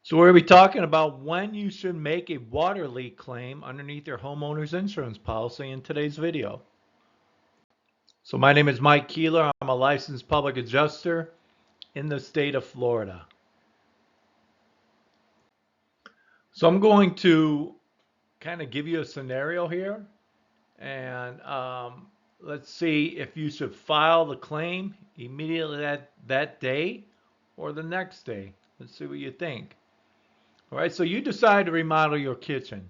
So we're going to be talking about when you should make a water leak claim underneath your homeowner's insurance policy in today's video. So my name is Mike Keeler. I'm a licensed public adjuster in the state of Florida. So I'm going to kind of give you a scenario here, and let's see if you should file the claim immediately that day or the next day. Let's see what you think. All right, so you decide to remodel your kitchen,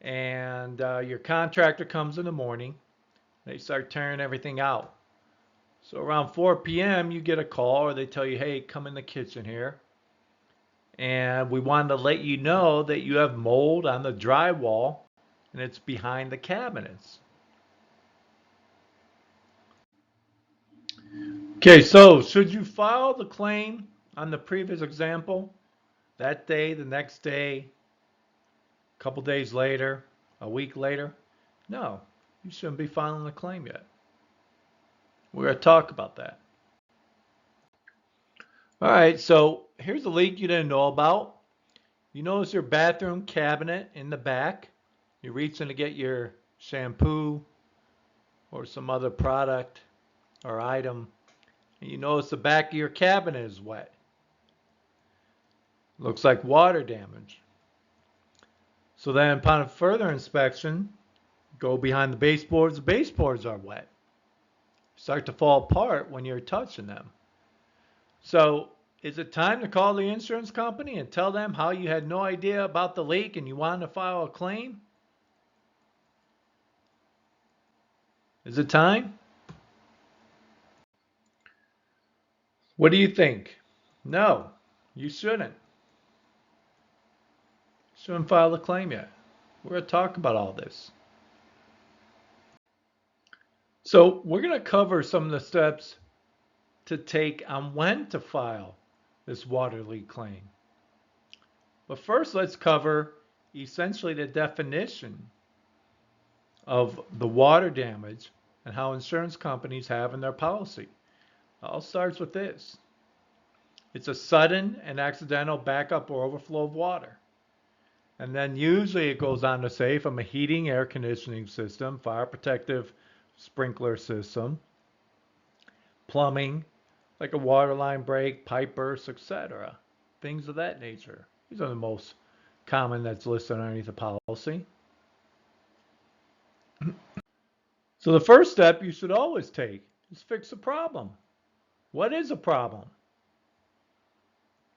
and your contractor comes in the morning. They start tearing everything out. So around 4 p.m. you get a call, or they tell you, hey, come in the kitchen here. And we wanted to let you know that you have mold on the drywall and it's behind the cabinets. Okay, so should you file the claim on the previous example that day, the next day, a couple days later, a week later? No, you shouldn't be filing the claim yet. We're going to talk about that. All right, so here's a leak you didn't know about. You notice your bathroom cabinet in the back. You're reaching to get your shampoo or some other product or item, and you notice the back of your cabinet is wet. Looks like water damage. So then upon further inspection, go behind the baseboards. The baseboards are wet. Start to fall apart when you're touching them. So is it time to call the insurance company and tell them how you had no idea about the leak and you wanted to file a claim? Is it time? What do you think? No, you shouldn't. Shouldn't file a claim yet. We're going to talk about all this. So we're going to cover some of the steps to take on when to file this water leak claim. But first, let's cover essentially the definition of the water damage and how insurance companies have in their policy. It all starts with this. It's a sudden and accidental backup or overflow of water. And then usually it goes on to say from a heating, air conditioning system, fire protective sprinkler system, plumbing, like a water line break, pipe burst, etc. Things of that nature. These are the most common that's listed underneath the policy. So the first step you should always take is fix the problem. What is a problem?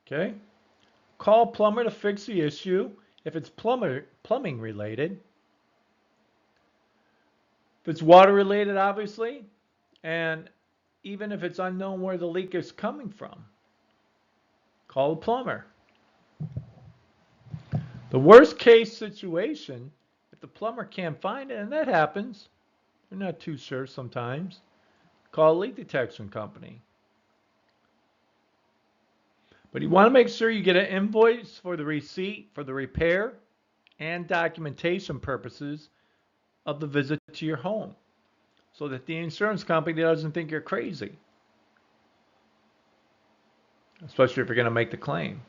Okay? Call a plumber to fix the issue if it's plumbing related. If it's water related, obviously, and even if it's unknown where the leak is coming from, call a plumber. The worst case situation, if the plumber can't find it, and that happens, they're not too sure sometimes, call a leak detection company. But you want to make sure you get an invoice for the receipt for the repair and documentation purposes of the visit to your home so that the insurance company doesn't think you're crazy, especially if you're going to make the claim.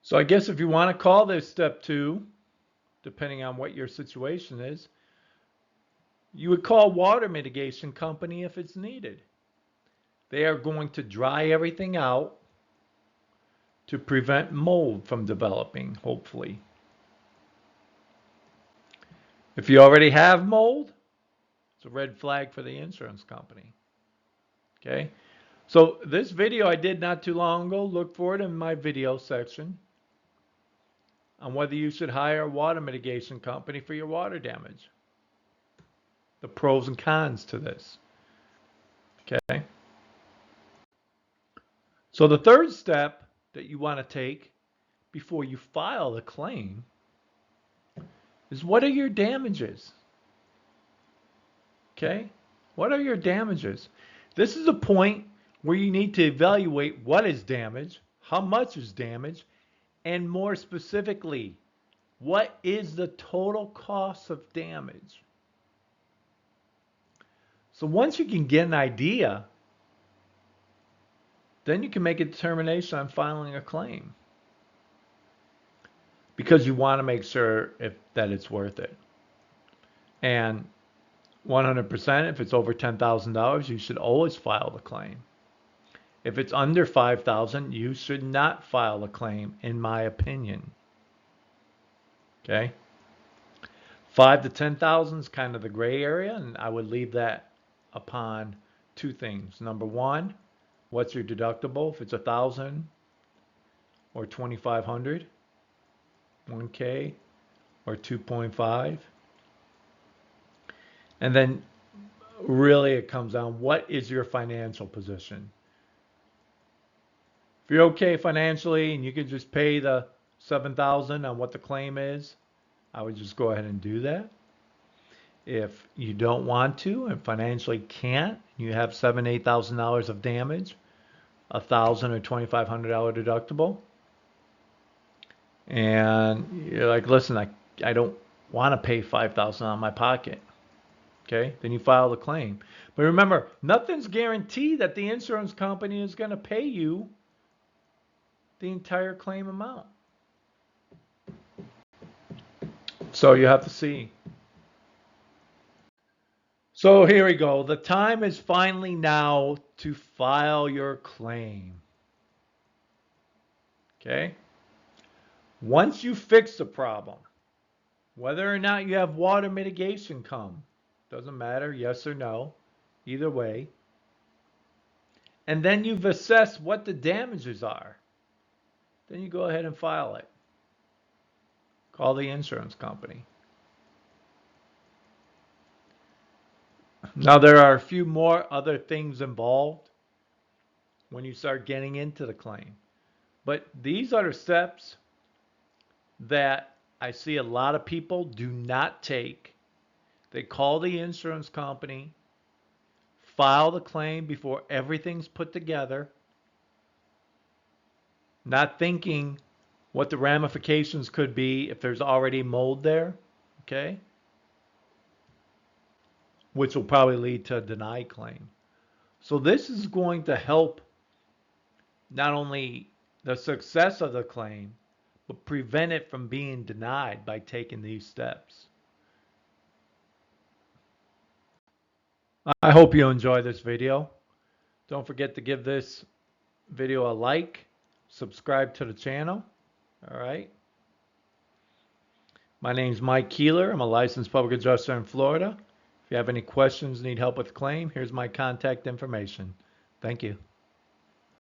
So I guess if you want to call this step 2, depending on what your situation is, you would call water mitigation company if it's needed. They are going to dry everything out to prevent mold from developing, hopefully. If you already have mold, it's a red flag for the insurance company. Okay? So this video I did not too long ago, look for it in my video section on whether you should hire a water mitigation company for your water damage. The pros and cons to this. Okay? So the third step that you want to take before you file a claim is, what are your damages? Okay? What are your damages? This is a point where you need to evaluate what is damage, how much is damage, and more specifically, what is the total cost of damage? So once you can get an idea then you can make a determination on filing a claim because you want to make sure that it's worth it. And 100%, if it's over $10,000, you should always file the claim. If it's under 5,000, you should not file a claim, in my opinion. Okay? 5 to 10,000 is kind of the gray area, and I would leave that upon two things. Number one, what's your deductible? If it's 1,000 or 2,500, 1K or 2.5. And then really it comes down, what is your financial position? If you're okay financially and you can just pay the 7,000 on what the claim is, I would just go ahead and do that. If you don't want to and financially can't, you have $8,000 of damage, $1,000 or $2,500 deductible, and you're like, listen, I don't want to pay $5,000 out of my pocket. Okay, then you file the claim. But remember, nothing's guaranteed that the insurance company is going to pay you the entire claim amount. So you have to see. So here we go. The time is finally now to file your claim. Okay? Once you fix the problem, whether or not you have water mitigation come, doesn't matter, yes or no, either way. And then you've assessed what the damages are. Then you go ahead and file it. Call the insurance company. Now, there are a few more other things involved when you start getting into the claim. But these are the steps that I see a lot of people do not take. They call the insurance company, file the claim before everything's put together, not thinking what the ramifications could be if there's already mold there, okay? Which will probably lead to a denied claim. So this is going to help not only the success of the claim, but prevent it from being denied by taking these steps. I hope you enjoy this video. Don't forget to give this video a like, subscribe to the channel. All right. My name's Mike Keeler. I'm a licensed public adjuster in Florida. If you have any questions, need help with the claim, here's my contact information. Thank you.